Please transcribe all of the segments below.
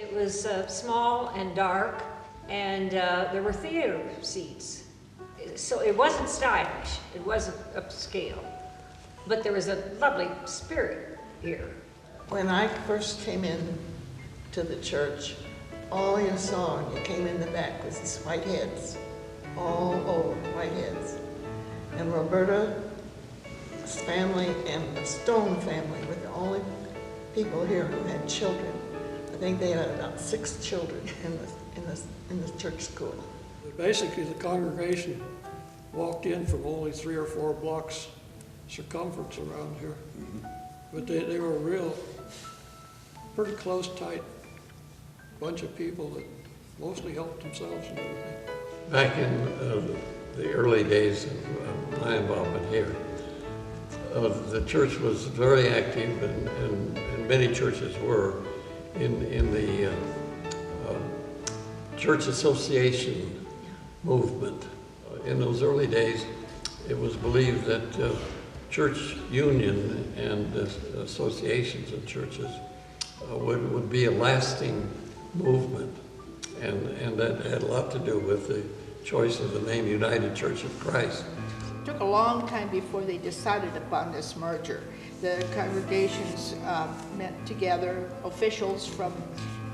It was small and dark, and there were theater seats. So it wasn't stylish, it wasn't upscale, but there was a lovely spirit here. When I first came in to the church, all you saw when you came in the back was these white heads, all over white heads. And Roberta's family and the Stone family were the only people here who had children. I think they had about 6 children in the church school. Basically, the congregation walked in from only 3 or 4 blocks circumference around here. But they were real, pretty close, tight bunch of people that mostly helped themselves and everything. Back in the early days of my involvement here, the church was very active, and many churches were in the church association movement. In those early days, it was believed that church union and associations of churches would be a lasting movement, and that had a lot to do with the choice of the name United Church of Christ. It took a long time before they decided upon this merger. The congregations met together, officials from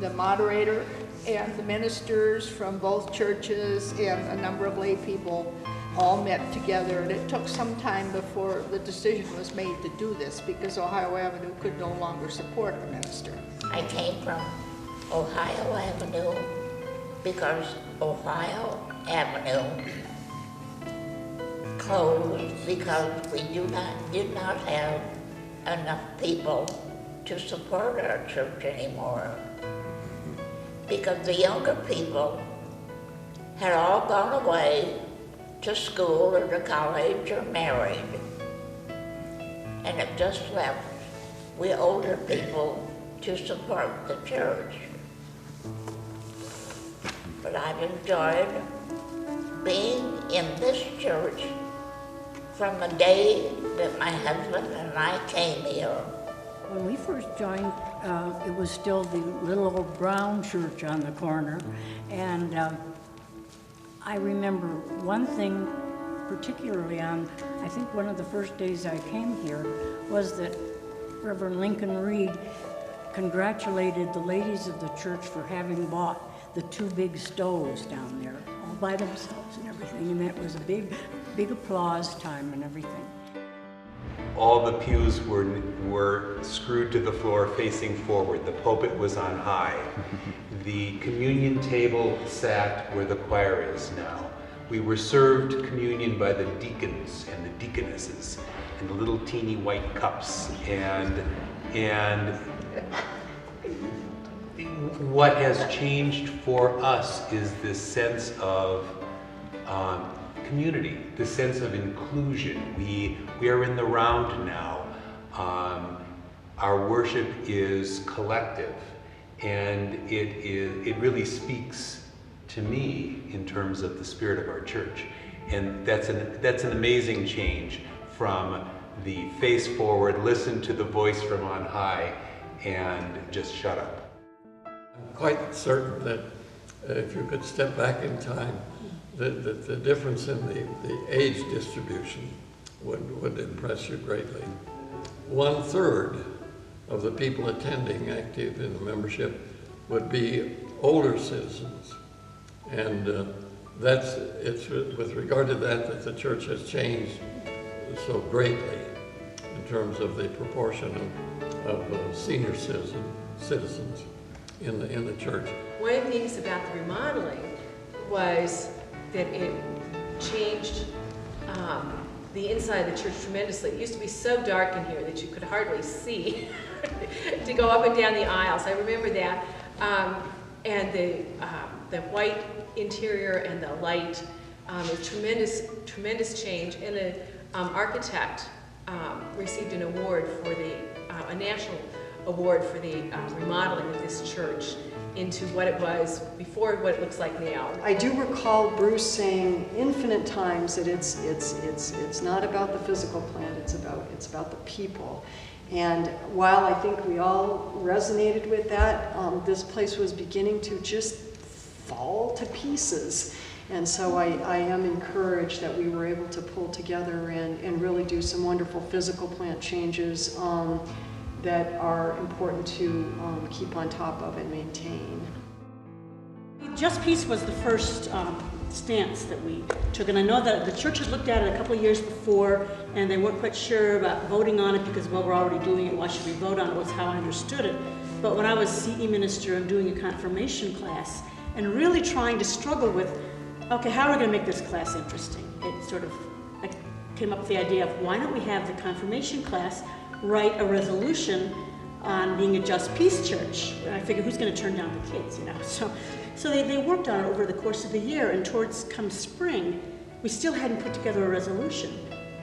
the moderator and the ministers from both churches and a number of lay people all met together, and it took some time before the decision was made to do this because Ohio Avenue could no longer support a minister. I came from Ohio Avenue because Ohio Avenue closed because we did not have enough people to support our church anymore. Because the younger people had all gone away to school or to college or married, and it just left we older people to support the church. But I've enjoyed being in this church from the day that my husband and I came here. When we first joined, it was still the little old brown church on the corner, and I remember one thing particularly on, I think one of the first days I came here, was that Reverend Lincoln Reed congratulated the ladies of the church for having bought the 2 big stoves down there, all by themselves and everything, and that was a big applause time and everything. All the pews were screwed to the floor facing forward. The pulpit was on high. The communion table sat where the choir is now. We were served communion by the deacons and the deaconesses in the little teeny white cups. And what has changed for us is this sense of community, the sense of inclusion. We are in the round now. Our worship is collective, and it really speaks to me in terms of the spirit of our church. And that's an amazing change from the face forward, listen to the voice from on high, and just shut up. I'm quite certain that if you could step back in time, the difference in the age distribution would impress you greatly. 1/3 of the people attending active in the membership would be older citizens. And it's with regard to that the church has changed so greatly in terms of the proportion of senior citizens in the church. One of the things about the remodeling was that it changed the inside of the church tremendously. It used to be so dark in here that you could hardly see to go up and down the aisles. I remember that. And the white interior and the light, a tremendous change. And the architect received an award for a national award for the remodeling of this church into what it was before, what it looks like now. I do recall Bruce saying infinite times that it's not about the physical plant, it's about the people. And while I think we all resonated with that, this place was beginning to just fall to pieces. And so I am encouraged that we were able to pull together and really do some wonderful physical plant changes that are important to keep on top of and maintain. Just Peace was the first stance that we took, and I know that the church had looked at it a couple of years before, and they weren't quite sure about voting on it because, well, we're already doing it, why should we vote on it, was how I understood it. But when I was CE minister and doing a confirmation class, and really trying to struggle with, okay, how are we going to make this class interesting? It sort of, I came up with the idea of why don't we have the confirmation class write a resolution on being a Just Peace church. And I figured, who's going to turn down the kids, you know? So they worked on it over the course of the year, and towards come spring, we still hadn't put together a resolution.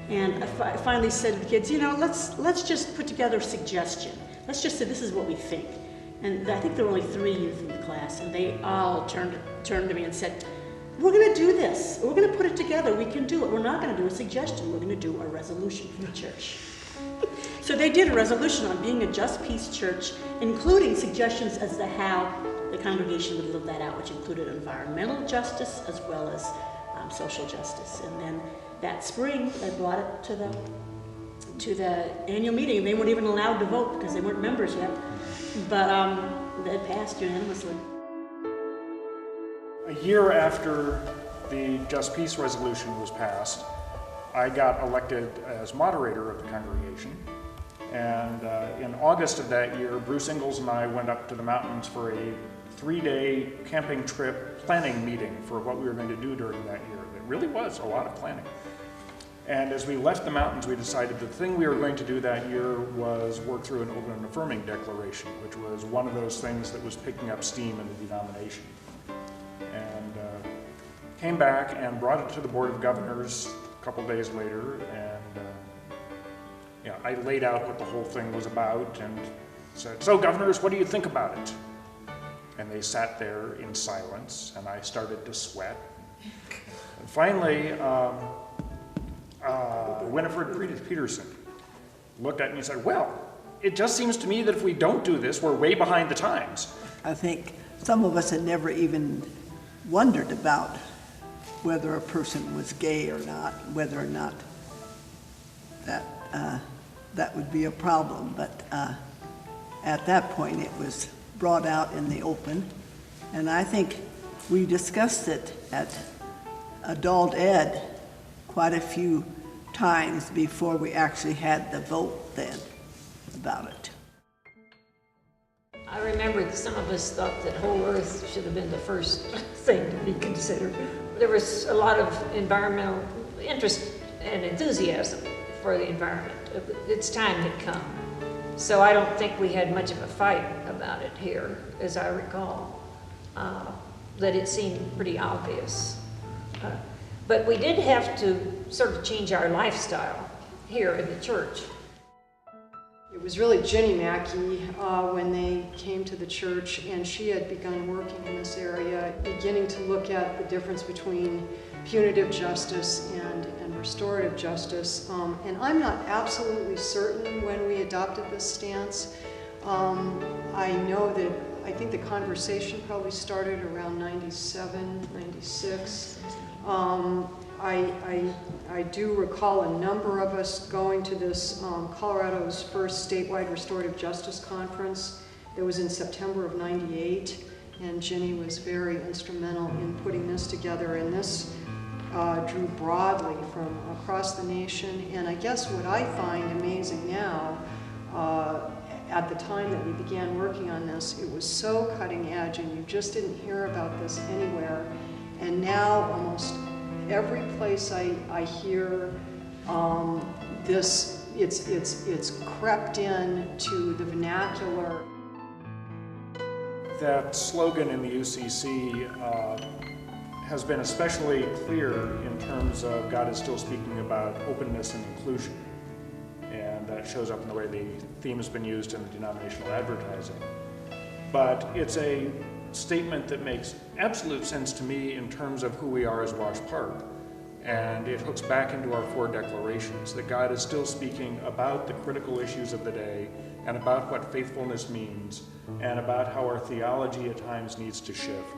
And I finally said to the kids, you know, let's just put together a suggestion. Let's just say this is what we think. And I think there were only 3 youth in the class, and they all turned to me and said, we're going to do this. We're going to put it together. We can do it. We're not going to do a suggestion. We're going to do a resolution for the church. So they did a resolution on being a Just Peace church, including suggestions as to how the congregation would live that out, which included environmental justice as well as social justice. And then that spring, they brought it to the annual meeting, and they weren't even allowed to vote because they weren't members yet. But it passed unanimously. A year after the Just Peace resolution was passed, I got elected as moderator of the congregation. And in August of that year, Bruce Ingalls and I went up to the mountains for a 3-day camping trip planning meeting for what we were going to do during that year. It really was a lot of planning. And as we left the mountains, we decided the thing we were going to do that year was work through an open and affirming declaration, which was one of those things that was picking up steam in the denomination. And came back and brought it to the Board of Governors a couple days later, and yeah, I laid out what the whole thing was about and said, so governors, what do you think about it? And they sat there in silence, and I started to sweat. And finally, Winifred Peterson looked at me and said, well, it just seems to me that if we don't do this, we're way behind the times. I think some of us had never even wondered about whether a person was gay or not, whether or not that would be a problem. But at that point, it was brought out in the open. And I think we discussed it at Adult Ed quite a few times before we actually had the vote then about it. I remember that some of us thought that whole earth should have been the first thing to be considered. There was a lot of environmental interest and enthusiasm for the environment. Its time had come. So I don't think we had much of a fight about it here, as I recall, that it seemed pretty obvious. But we did have to sort of change our lifestyle here in the church. It was really Jenny Mackey when they came to the church, and she had begun working in this area, beginning to look at the difference between punitive justice and restorative justice. And I'm not absolutely certain when we adopted this stance. I know that I think the conversation probably started around 97, 96. I do recall a number of us going to this Colorado's first statewide restorative justice conference that was in September of '98, and Jenny was very instrumental in putting this together, and this drew broadly from across the nation. And I guess what I find amazing now, at the time that we began working on this, it was so cutting edge and you just didn't hear about this anywhere. And now almost every place I hear this, it's crept in to the vernacular. That slogan in the UCC has been especially clear in terms of God is still speaking about openness and inclusion. And that shows up in the way the theme has been used in the denominational advertising. But it's a statement that makes absolute sense to me in terms of who we are as Wash Park. And it hooks back into our 4 declarations, that God is still speaking about the critical issues of the day and about what faithfulness means and about how our theology at times needs to shift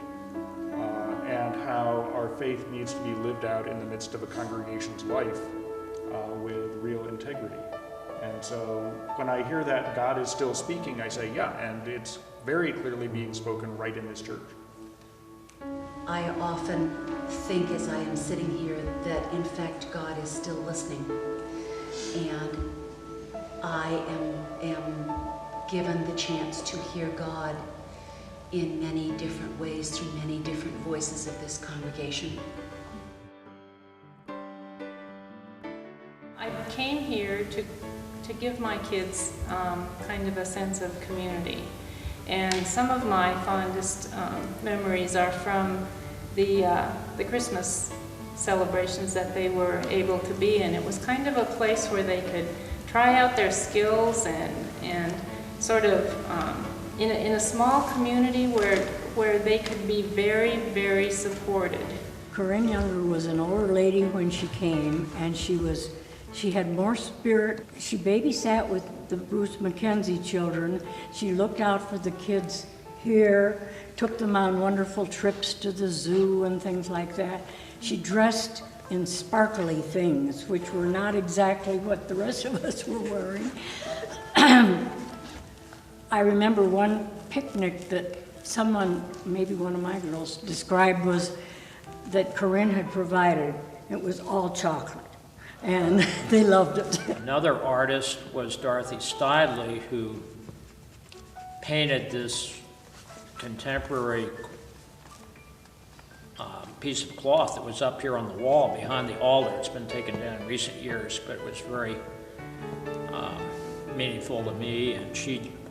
and how our faith needs to be lived out in the midst of a congregation's life with real integrity. And so when I hear that God is still speaking, I say, yeah, and it's very clearly being spoken right in this church. I often think as I am sitting here that in fact God is still listening, and I am given the chance to hear God in many different ways through many different voices of this congregation. I came here to give my kids kind of a sense of community. And some of my fondest memories are from the Christmas celebrations that they were able to be in. It was kind of a place where they could try out their skills and sort of in a small community where they could be very, very supported. Corinne Younger was an older lady when she came, and she had more spirit. She babysat with the Bruce McKenzie children. She looked out for the kids here, took them on wonderful trips to the zoo and things like that. She dressed in sparkly things, which were not exactly what the rest of us were wearing. I remember one picnic that someone, maybe one of my girls, described was that Corinne had provided. It was all chocolate, and they loved it. Another artist was Dorothy Stidley, who painted this contemporary piece of cloth that was up here on the wall behind the altar. It's been taken down in recent years, but it was very meaningful to me, and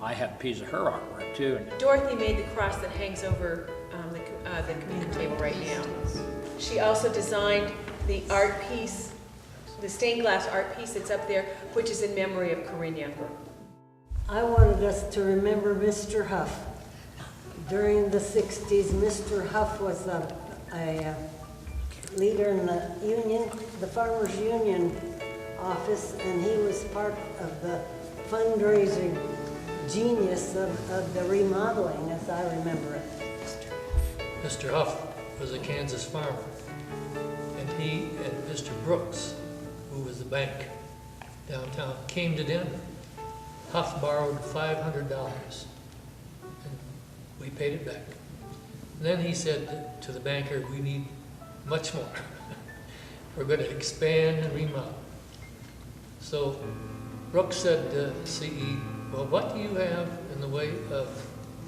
I have a piece of her artwork too. Dorothy made the cross that hangs over the communion table right now. She also designed the art piece, the stained glass art piece that's up there, which is in memory of Corinne Younger. I wanted us to remember Mr. Huff. During the 60s, Mr. Huff was a leader in the union, the Farmers Union office, and he was part of the fundraising genius of the remodeling, as I remember it. Mr. Huff was a Kansas farmer, and he and Mr. Brooks, who was the bank downtown, came to Denver. Huff borrowed $500, and we paid it back. Then he said to the banker, we need much more. We're going to expand and remodel. So Brooks said to CE, well, what do you have in the way of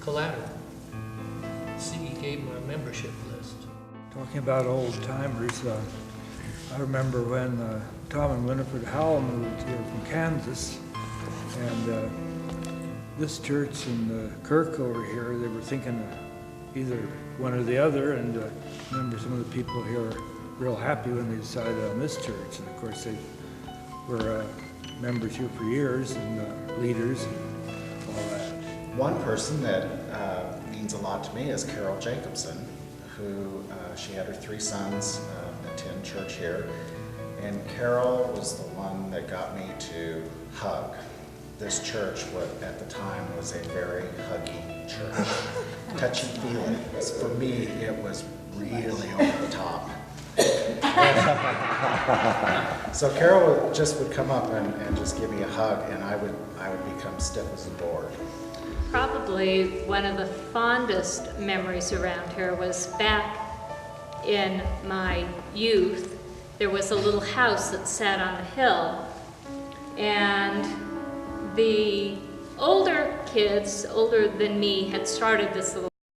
collateral? CE gave him our membership list. Talking about old timers, I remember when Tom and Winifred Howell moved here from Kansas, and this church and Kirk over here, they were thinking either one or the other, and I remember some of the people here were real happy when they decided on this church, and of course they were members here for years and leaders and all that. One person that means a lot to me is Carol Jacobson, who she had her 3 sons attend church here, and Carol was the one that got me to hug. This church, what at the time was a very huggy church. Touchy-feely. For me, it was really over the top. So Carol just would come up and just give me a hug, and I would become stiff as a board. Probably one of the fondest memories around here was back in my youth. There was a little house that sat on the hill, and the older kids, older than me, had started this little